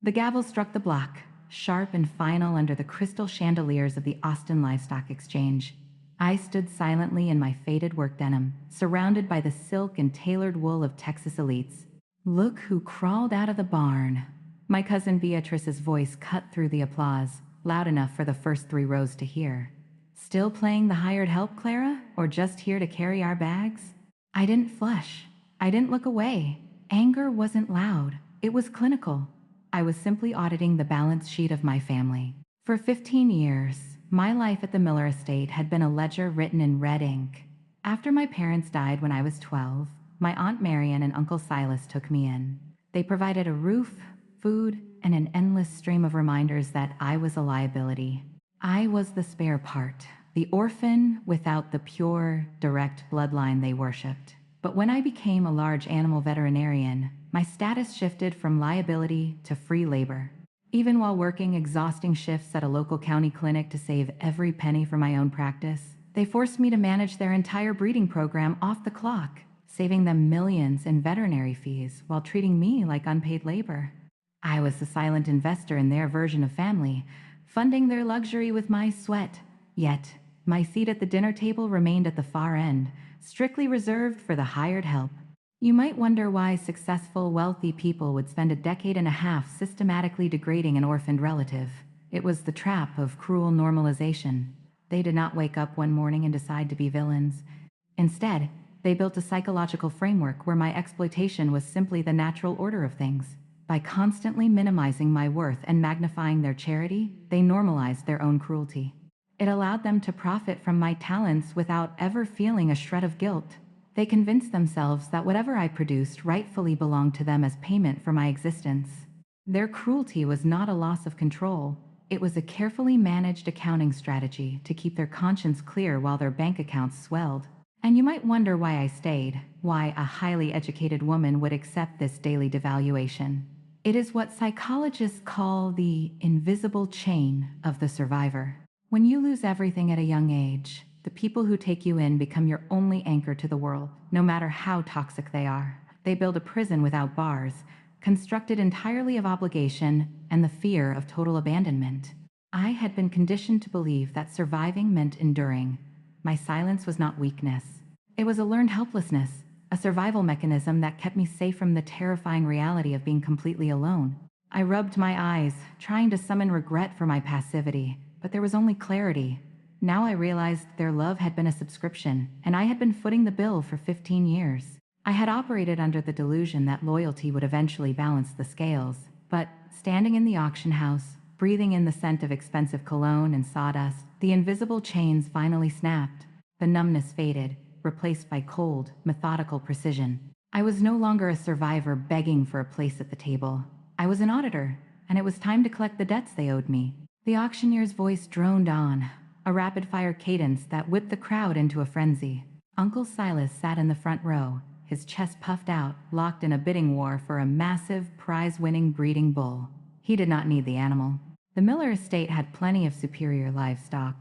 The gavel struck the block, sharp and final under the crystal chandeliers of the Austin Livestock Exchange. I stood silently in my faded work denim, surrounded by the silk and tailored wool of Texas elites. Look who crawled out of the barn. My cousin Beatrice's voice cut through the applause, loud enough for the first 3 rows to hear. Still playing the hired help, Clara? Or just here to carry our bags? I didn't flush. I didn't look away. Anger wasn't loud. It was clinical. I was simply auditing the balance sheet of my family. For 15 years, my life at the Miller estate had been a ledger written in red ink. After my parents died when I was 12, my Aunt Marian and Uncle Silas took me in. They provided a roof, food, and an endless stream of reminders that I was a liability. I was the spare part, the orphan without the pure, direct bloodline they worshipped. But when I became a large animal veterinarian, my status shifted from liability to free labor. Even while working exhausting shifts at a local county clinic to save every penny for my own practice, they forced me to manage their entire breeding program off the clock, saving them millions in veterinary fees while treating me like unpaid labor. I was the silent investor in their version of family, funding their luxury with my sweat. Yet, my seat at the dinner table remained at the far end, strictly reserved for the hired help. You might wonder why successful, wealthy people would spend a decade and a half systematically degrading an orphaned relative. It was the trap of cruel normalization. They did not wake up one morning and decide to be villains. Instead, they built a psychological framework where my exploitation was simply the natural order of things. By constantly minimizing my worth and magnifying their charity, they normalized their own cruelty. It allowed them to profit from my talents without ever feeling a shred of guilt. They convinced themselves that whatever I produced rightfully belonged to them as payment for my existence. Their cruelty was not a loss of control. It was a carefully managed accounting strategy to keep their conscience clear while their bank accounts swelled. And you might wonder why I stayed, why a highly educated woman would accept this daily devaluation. It is what psychologists call the invisible chain of the survivor. When you lose everything at a young age, the people who take you in become your only anchor to the world, no matter how toxic they are. They build a prison without bars, constructed entirely of obligation and the fear of total abandonment. I had been conditioned to believe that surviving meant enduring. My silence was not weakness. It was a learned helplessness, a survival mechanism that kept me safe from the terrifying reality of being completely alone. I rubbed my eyes, trying to summon regret for my passivity, but there was only clarity. Now I realized their love had been a subscription, and I had been footing the bill for 15 years. I had operated under the delusion that loyalty would eventually balance the scales, but standing in the auction house, breathing in the scent of expensive cologne and sawdust, the invisible chains finally snapped. The numbness faded, replaced by cold, methodical precision. I was no longer a survivor begging for a place at the table. I was an auditor, and it was time to collect the debts they owed me. The auctioneer's voice droned on, a rapid-fire cadence that whipped the crowd into a frenzy. Uncle Silas sat in the front row, his chest puffed out, locked in a bidding war for a massive, prize-winning breeding bull. He did not need the animal. The Miller estate had plenty of superior livestock.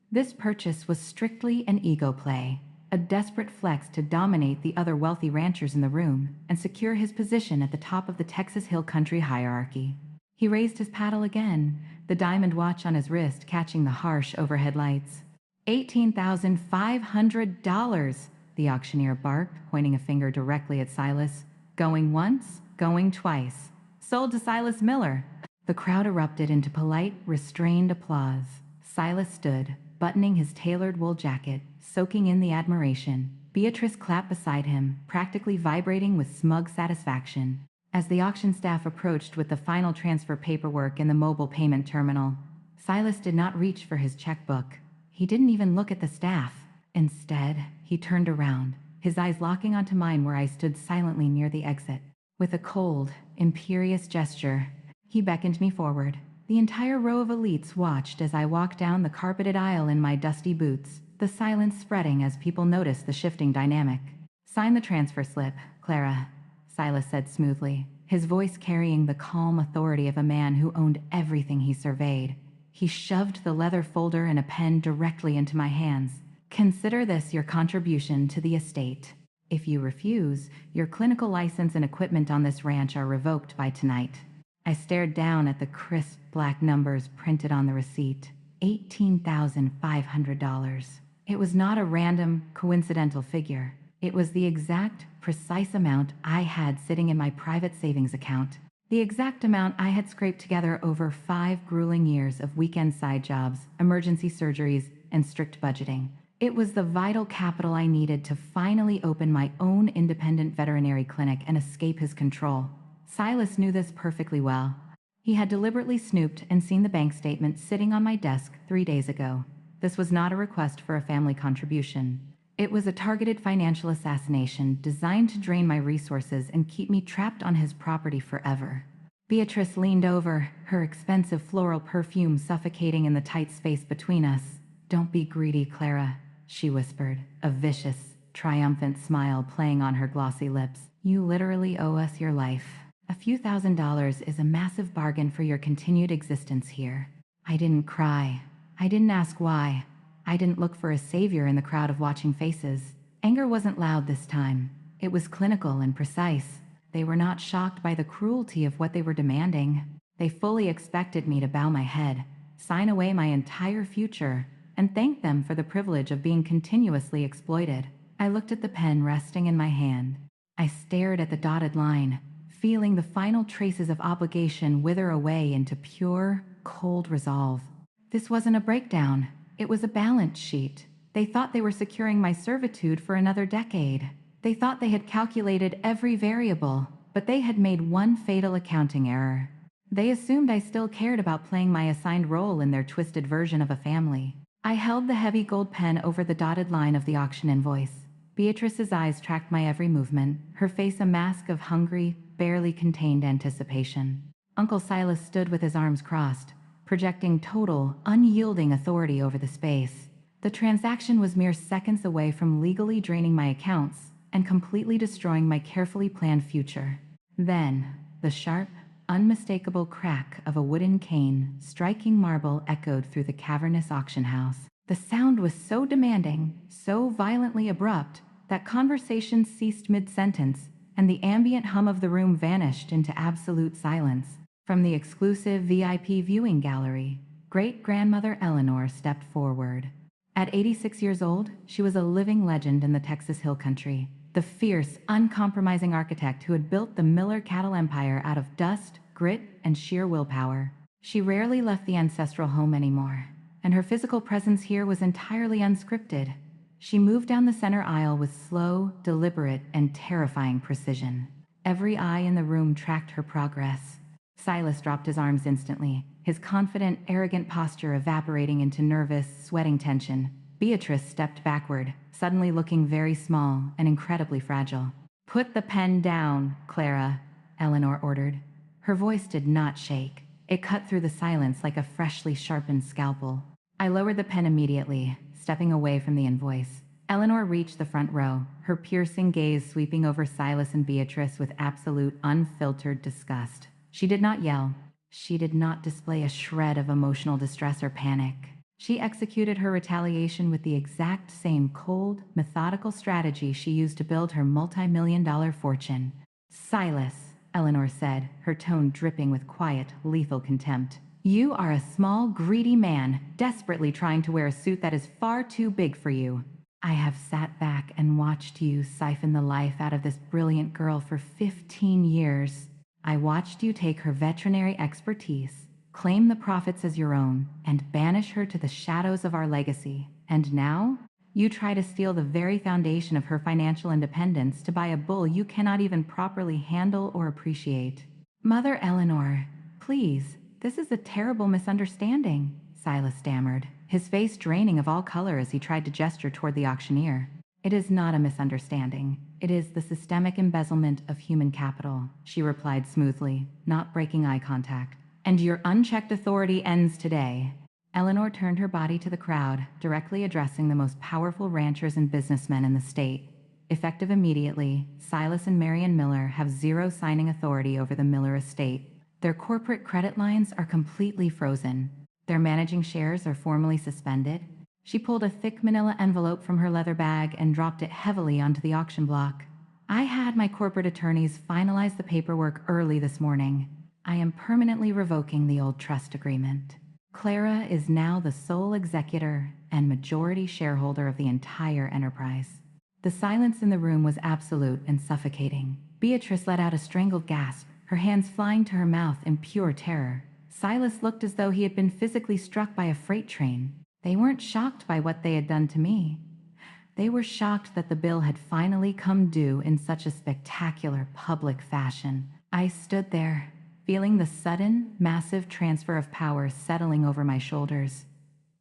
This purchase was strictly an ego play, a desperate flex to dominate the other wealthy ranchers in the room and secure his position at the top of the Texas Hill Country hierarchy. He raised his paddle again, the diamond watch on his wrist catching the harsh overhead lights. $18,500, the auctioneer barked, pointing a finger directly at Silas. Going once, going twice. Sold to Silas Miller. The crowd erupted into polite, restrained applause. Silas stood, buttoning his tailored wool jacket, soaking in the admiration. Beatrice clapped beside him, practically vibrating with smug satisfaction. As the auction staff approached with the final transfer paperwork in the mobile payment terminal, Silas did not reach for his checkbook. He didn't even look at the staff. Instead, he turned around, his eyes locking onto mine where I stood silently near the exit. With a cold, imperious gesture, he beckoned me forward. The entire row of elites watched as I walked down the carpeted aisle in my dusty boots, the silence spreading as people noticed the shifting dynamic. "Sign the transfer slip, Clara," Silas said smoothly, his voice carrying the calm authority of a man who owned everything he surveyed. He shoved the leather folder and a pen directly into my hands. "Consider this your contribution to the estate. If you refuse, your clinical license and equipment on this ranch are revoked by tonight." I stared down at the crisp black numbers printed on the receipt. $18,500. It was not a random, coincidental figure. It was the exact, precise amount I had sitting in my private savings account. The exact amount I had scraped together over 5 grueling years of weekend side jobs, emergency surgeries, and strict budgeting. It was the vital capital I needed to finally open my own independent veterinary clinic and escape his control. Silas knew this perfectly well. He had deliberately snooped and seen the bank statement sitting on my desk 3 days ago. This was not a request for a family contribution. It was a targeted financial assassination designed to drain my resources and keep me trapped on his property forever. Beatrice leaned over, her expensive floral perfume suffocating in the tight space between us. "Don't be greedy, Clara," she whispered, a vicious, triumphant smile playing on her glossy lips. "You literally owe us your life. A few $1,000s is a massive bargain for your continued existence here." I didn't cry. I didn't ask why. I didn't look for a savior in the crowd of watching faces. Anger wasn't loud this time. It was clinical and precise. They were not shocked by the cruelty of what they were demanding. They fully expected me to bow my head, sign away my entire future, and thank them for the privilege of being continuously exploited. I looked at the pen resting in my hand. I stared at the dotted line, feeling the final traces of obligation wither away into pure, cold resolve. This wasn't a breakdown. It was a balance sheet. They thought they were securing my servitude for another decade. They thought they had calculated every variable, but they had made one fatal accounting error. They assumed I still cared about playing my assigned role in their twisted version of a family. I held the heavy gold pen over the dotted line of the auction invoice. Beatrice's eyes tracked my every movement, her face a mask of hungry, barely contained anticipation. Uncle Silas stood with his arms crossed, projecting total, unyielding authority over the space. The transaction was mere seconds away from legally draining my accounts and completely destroying my carefully planned future. Then, the sharp, unmistakable crack of a wooden cane striking marble echoed through the cavernous auction house. The sound was so demanding, so violently abrupt, that conversation ceased mid-sentence, and the ambient hum of the room vanished into absolute silence. From the exclusive VIP viewing gallery, great-grandmother Eleanor stepped forward. At 86 years old, she was a living legend in the Texas Hill Country, the fierce, uncompromising architect who had built the Miller cattle empire out of dust, grit, and sheer willpower. She rarely left the ancestral home anymore, and her physical presence here was entirely unscripted. She moved down the center aisle with slow, deliberate, and terrifying precision. Every eye in the room tracked her progress. Silas dropped his arms instantly, his confident, arrogant posture evaporating into nervous, sweating tension. Beatrice stepped backward, suddenly looking very small and incredibly fragile. "Put the pen down, Clara," Eleanor ordered. Her voice did not shake. It cut through the silence like a freshly sharpened scalpel. I lowered the pen immediately, stepping away from the invoice. Eleanor reached the front row, her piercing gaze sweeping over Silas and Beatrice with absolute, unfiltered disgust. She did not yell. She did not display a shred of emotional distress or panic. She executed her retaliation with the exact same cold, methodical strategy she used to build her multi-million-dollar fortune. "Silas," Eleanor said, her tone dripping with quiet, lethal contempt. "You are a small, greedy man, desperately trying to wear a suit that is far too big for you. I have sat back and watched you siphon the life out of this brilliant girl for 15 years. I watched you take her veterinary expertise, claim the profits as your own, and banish her to the shadows of our legacy. And now, you try to steal the very foundation of her financial independence to buy a bull you cannot even properly handle or appreciate." "Mother Eleanor, please, this is a terrible misunderstanding," Silas stammered, his face draining of all color as he tried to gesture toward the auctioneer. "It is not a misunderstanding. It is the systemic embezzlement of human capital," she replied smoothly, not breaking eye contact. "And your unchecked authority ends today." Eleanor turned her body to the crowd, directly addressing the most powerful ranchers and businessmen in the state. "Effective immediately, Silas and Marion Miller have zero signing authority over the Miller estate. Their corporate credit lines are completely frozen. Their managing shares are formally suspended." She pulled a thick manila envelope from her leather bag and dropped it heavily onto the auction block. "I had my corporate attorneys finalize the paperwork early this morning. I am permanently revoking the old trust agreement. Clara is now the sole executor and majority shareholder of the entire enterprise. The silence in the room was absolute and suffocating. Beatrice let out a strangled gasp, her hands flying to her mouth in pure terror. Silas looked as though he had been physically struck by a freight train. They weren't shocked by what they had done to me. They were shocked that the bill had finally come due in such a spectacular public fashion. I stood there, feeling the sudden, massive transfer of power settling over my shoulders.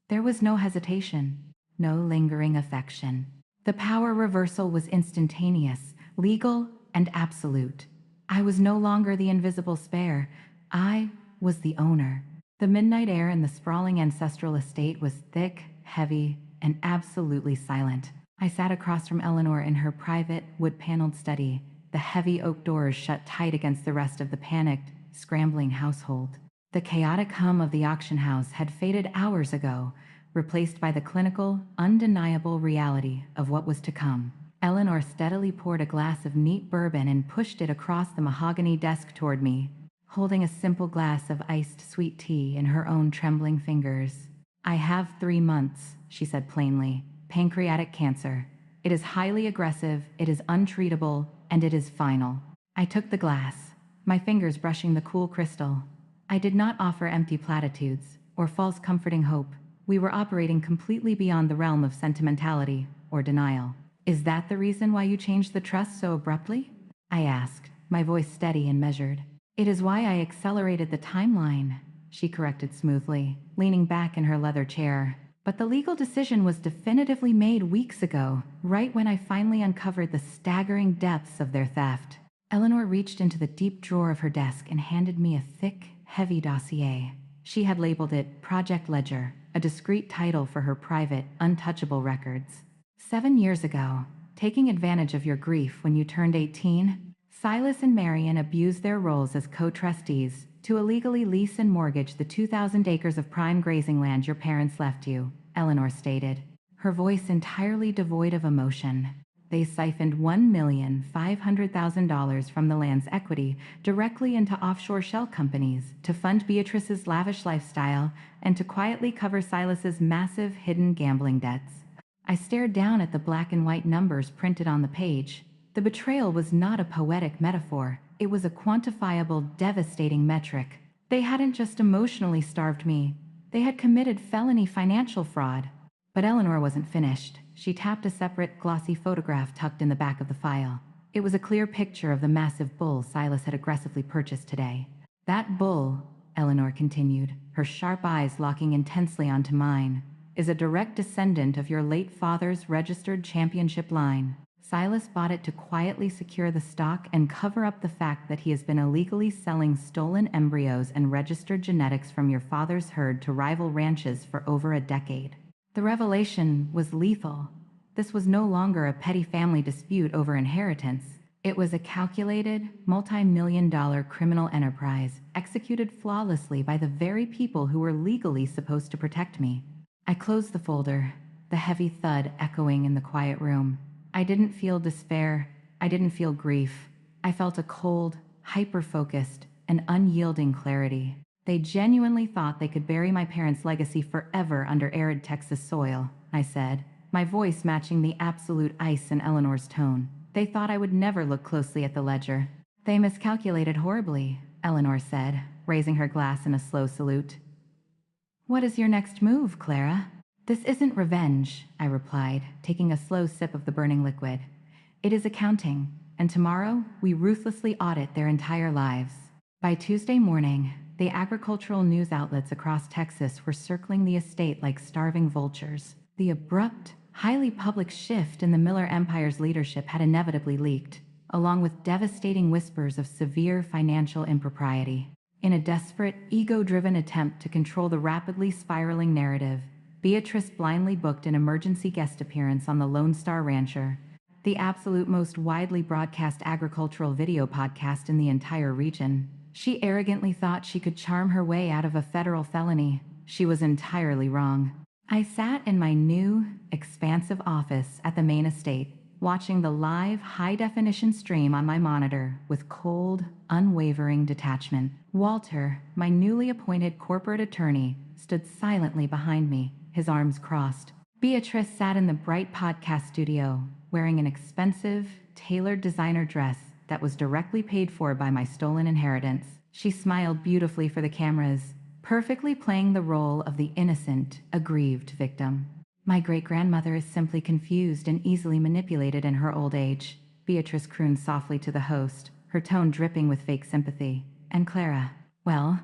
There was no hesitation, no lingering affection. The power reversal was instantaneous, legal, and absolute. I was no longer the invisible spare. I was the owner. The midnight air in the sprawling ancestral estate was thick, heavy, and absolutely silent. I sat across from Eleanor in her private, wood-paneled study, the heavy oak doors shut tight against the rest of the panicked, scrambling household. The chaotic hum of the auction house had faded hours ago, replaced by the clinical, undeniable reality of what was to come. Eleanor steadily poured a glass of neat bourbon and pushed it across the mahogany desk toward me, holding a simple glass of iced sweet tea in her own trembling fingers. "I have 3 months," she said plainly. "Pancreatic cancer. It is highly aggressive, it is untreatable, and it is final." I took the glass, my fingers brushing the cool crystal. I did not offer empty platitudes or false comforting hope. We were operating completely beyond the realm of sentimentality or denial. "Is that the reason why you changed the trust so abruptly?" I asked, my voice steady and measured. "It is why I accelerated the timeline," she corrected smoothly, leaning back in her leather chair. "But the legal decision was definitively made weeks ago, right when I finally uncovered the staggering depths of their theft." Eleanor reached into the deep drawer of her desk and handed me a thick, heavy dossier. She had labeled it Project Ledger, a discreet title for her private, untouchable records. 7 years ago, taking advantage of your grief when you turned 18, Silas and Marion abused their roles as co-trustees to illegally lease and mortgage the 2,000 acres of prime grazing land your parents left you, Eleanor stated, her voice entirely devoid of emotion. They siphoned $1,500,000 from the land's equity directly into offshore shell companies to fund Beatrice's lavish lifestyle and to quietly cover Silas's massive hidden gambling debts. I stared down at the black and white numbers printed on the page. The betrayal was not a poetic metaphor. It was a quantifiable, devastating metric. They hadn't just emotionally starved me. They had committed felony financial fraud. But Eleanor wasn't finished. She tapped a separate, glossy photograph tucked in the back of the file. It was a clear picture of the massive bull Silas had aggressively purchased today. "That bull," Eleanor continued, her sharp eyes locking intensely onto mine, "is a direct descendant of your late father's registered championship line. Silas bought it to quietly secure the stock and cover up the fact that he has been illegally selling stolen embryos and registered genetics from your father's herd to rival ranches for over a decade." The revelation was lethal. This was no longer a petty family dispute over inheritance. It was a calculated, multi-million-dollar criminal enterprise executed flawlessly by the very people who were legally supposed to protect me. I closed the folder, the heavy thud echoing in the quiet room. I didn't feel despair. I didn't feel grief. I felt a cold, hyper-focused, and unyielding clarity. They genuinely thought they could bury my parents' legacy forever under arid Texas soil, I said, my voice matching the absolute ice in Eleanor's tone. They thought I would never look closely at the ledger. "They miscalculated horribly," Eleanor said, raising her glass in a slow salute. "What is your next move, Clara?" "This isn't revenge," I replied, taking a slow sip of the burning liquid. "It is accounting, and tomorrow we ruthlessly audit their entire lives." By Tuesday morning, the agricultural news outlets across Texas were circling the estate like starving vultures. The abrupt, highly public shift in the Miller Empire's leadership had inevitably leaked, along with devastating whispers of severe financial impropriety. In a desperate, ego-driven attempt to control the rapidly spiraling narrative, Beatrice blindly booked an emergency guest appearance on the Lone Star Rancher, the absolute most widely broadcast agricultural video podcast in the entire region. She arrogantly thought she could charm her way out of a federal felony. She was entirely wrong. I sat in my new, expansive office at the main estate, watching the live, high-definition stream on my monitor with cold, unwavering detachment. Walter, my newly appointed corporate attorney, stood silently behind me, his arms crossed. Beatrice sat in the bright podcast studio, wearing an expensive, tailored designer dress that was directly paid for by my stolen inheritance. She smiled beautifully for the cameras, perfectly playing the role of the innocent, aggrieved victim. My great-grandmother is simply confused and easily manipulated in her old age, Beatrice crooned softly to the host, her tone dripping with fake sympathy. And Clara? Well,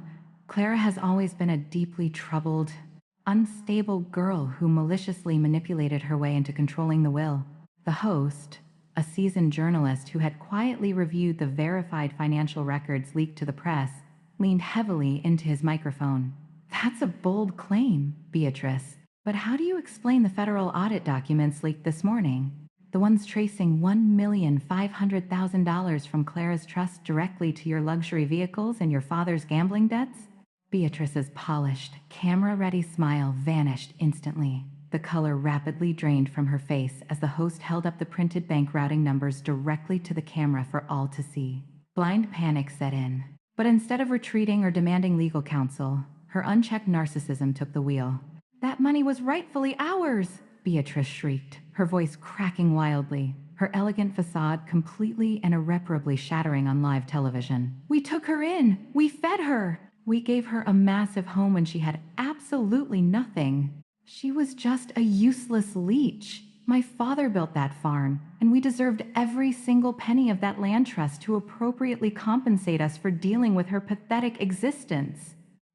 Clara has always been a deeply troubled, unstable girl who maliciously manipulated her way into controlling the will. The host, a seasoned journalist who had quietly reviewed the verified financial records leaked to the press, leaned heavily into his microphone. That's a bold claim, Beatrice. But how do you explain the federal audit documents leaked this morning? The ones tracing $1,500,000 from Clara's trust directly to your luxury vehicles and your father's gambling debts? Beatrice's polished, camera-ready smile vanished instantly. The color rapidly drained from her face as the host held up the printed bank routing numbers directly to the camera for all to see. Blind panic set in. But instead of retreating or demanding legal counsel, her unchecked narcissism took the wheel. That money was rightfully ours, Beatrice shrieked, her voice cracking wildly, her elegant facade completely and irreparably shattering on live television. We took her in. We fed her. We gave her a massive home when she had absolutely nothing. She was just a useless leech. My father built that farm, and we deserved every single penny of that land trust to appropriately compensate us for dealing with her pathetic existence.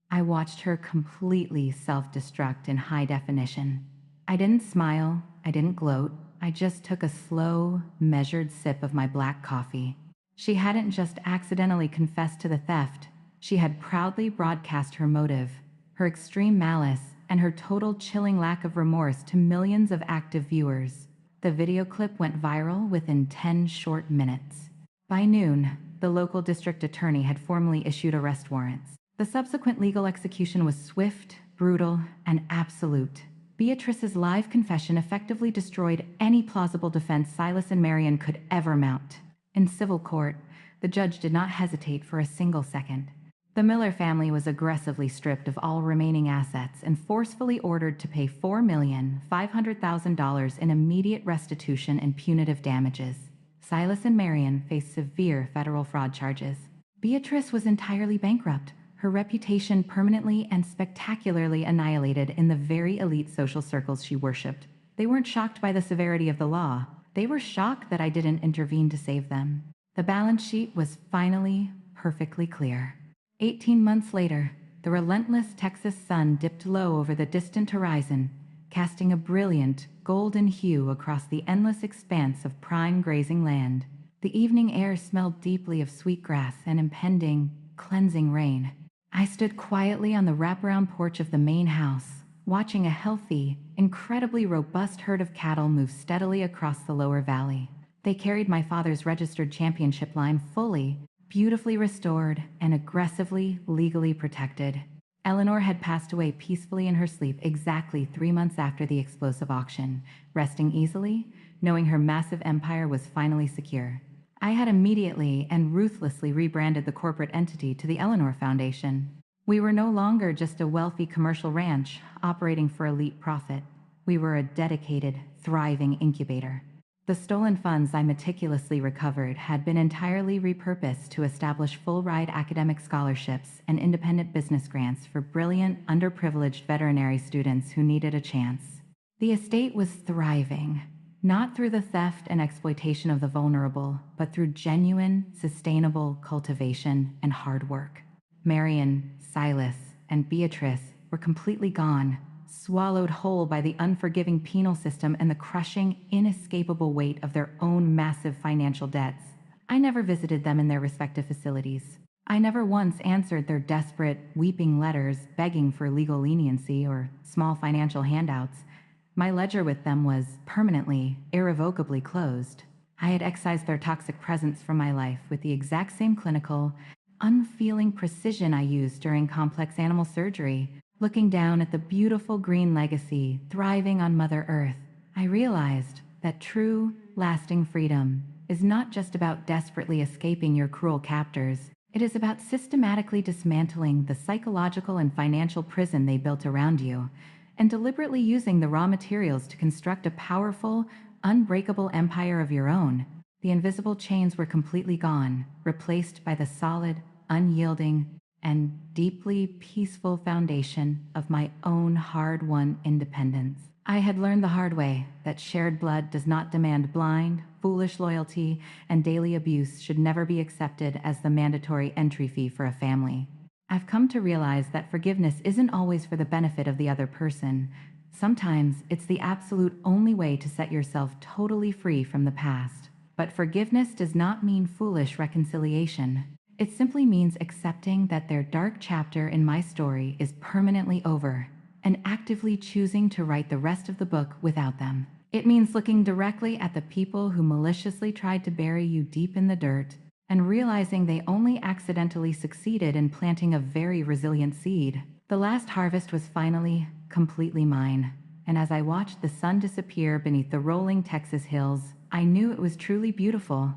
I watched her completely self-destruct in high definition. I didn't smile, I didn't gloat, I just took a slow, measured sip of my black coffee. She hadn't just accidentally confessed to the theft, she had proudly broadcast her motive, her extreme malice, and her total chilling lack of remorse to millions of active viewers. The video clip went viral within 10 short minutes. By noon, the local district attorney had formally issued arrest warrants. The subsequent legal execution was swift, brutal, and absolute. Beatrice's live confession effectively destroyed any plausible defense Silas and Marion could ever mount. In civil court, the judge did not hesitate for a single second. The Miller family was aggressively stripped of all remaining assets and forcefully ordered to pay $4,500,000 in immediate restitution and punitive damages. Silas and Marion faced severe federal fraud charges. Beatrice was entirely bankrupt, her reputation permanently and spectacularly annihilated in the very elite social circles she worshipped. They weren't shocked by the severity of the law. They were shocked that I didn't intervene to save them. The balance sheet was finally perfectly clear. 18 months later, the relentless Texas sun dipped low over the distant horizon, casting a brilliant, golden hue across the endless expanse of prime grazing land. The evening air smelled deeply of sweet grass and impending, cleansing rain. I stood quietly on the wraparound porch of the main house, watching a healthy, incredibly robust herd of cattle move steadily across the lower valley. They carried my father's registered championship line fully, beautifully restored, and aggressively, legally protected. Eleanor had passed away peacefully in her sleep exactly 3 months after the explosive auction, resting easily, knowing her massive empire was finally secure. I had immediately and ruthlessly rebranded the corporate entity to the Eleanor Foundation. We were no longer just a wealthy commercial ranch operating for elite profit. We were a dedicated, thriving incubator. The stolen funds I meticulously recovered had been entirely repurposed to establish full-ride academic scholarships and independent business grants for brilliant, underprivileged veterinary students who needed a chance. The estate was thriving, not through the theft and exploitation of the vulnerable, but through genuine, sustainable cultivation and hard work. Marion, Silas, and Beatrice were completely gone, swallowed whole by the unforgiving penal system and the crushing, inescapable weight of their own massive financial debts. I never visited them in their respective facilities. I never once answered their desperate, weeping letters begging for legal leniency or small financial handouts. My ledger with them was permanently, irrevocably closed. I had excised their toxic presence from my life with the exact same clinical, unfeeling precision I used during complex animal surgery. Looking down at the beautiful green legacy thriving on Mother Earth, I realized that true, lasting freedom is not just about desperately escaping your cruel captors. It is about systematically dismantling the psychological and financial prison they built around you, and deliberately using the raw materials to construct a powerful, unbreakable empire of your own. The invisible chains were completely gone, replaced by the solid, unyielding, and deeply peaceful foundation of my own hard-won independence. I had learned the hard way that shared blood does not demand blind, foolish loyalty, and daily abuse should never be accepted as the mandatory entry fee for a family. I've come to realize that forgiveness isn't always for the benefit of the other person. Sometimes it's the absolute only way to set yourself totally free from the past. But forgiveness does not mean foolish reconciliation. It simply means accepting that their dark chapter in my story is permanently over, and actively choosing to write the rest of the book without them. It means looking directly at the people who maliciously tried to bury you deep in the dirt, and realizing they only accidentally succeeded in planting a very resilient seed. The last harvest was finally, completely mine, and as I watched the sun disappear beneath the rolling Texas hills, I knew it was truly beautiful.